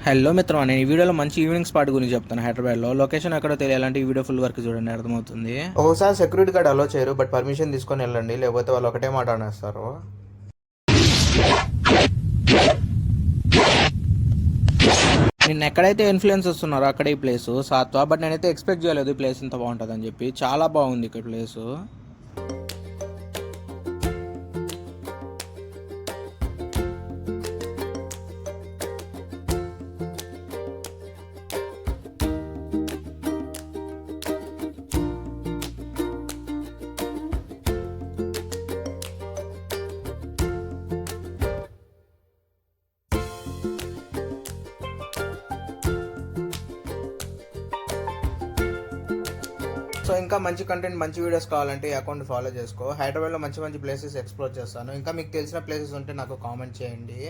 Hello మిత్రమా, నేను ఈ వీడియోలో మంచి ఈవినింగ్ స్పాట్ గురించి చెప్తాను. హైదరాబాద్లో లొకేషన్ ఎక్కడో తెలియాలంటే ఈ వీడియో ఫుల్ వర్క్ చూడండి, అర్థమవుతుంది. ఒకసారి సెక్యూరిటీ గార్డ్ అలో చేయరు, బట్ పర్మిషన్ తీసుకొని వెళ్ళండి, లేకపోతే వాళ్ళు ఒకటే మాట అనేస్తారు. నిన్న ఎక్కడైతే ఇన్ఫ్లుయెన్స్ వస్తున్నారో అక్కడ ఈ ప్లేస్ సాత్వా, బట్ నేనైతే ఎక్స్పెక్ట్ చేయలేదు ఈ ప్లేస్ ఇంత బాగుంటుందని చెప్పి. చాలా బాగుంది ఇక్కడ ప్లేసు. సో ఇంకా మంచి కంటెంట్, మంచి వీడియోస్ కావాలంటే ఈ అకౌంట్ ఫాలో చేసుకో. హైదరాబాద్లో మంచి మంచి ప్లేసెస్ ఎక్స్ప్లోర్ చేస్తాను. ఇంకా మీకు తెలిసిన ప్లేసెస్ ఉంటే నాకు కామెంట్ చేయండి.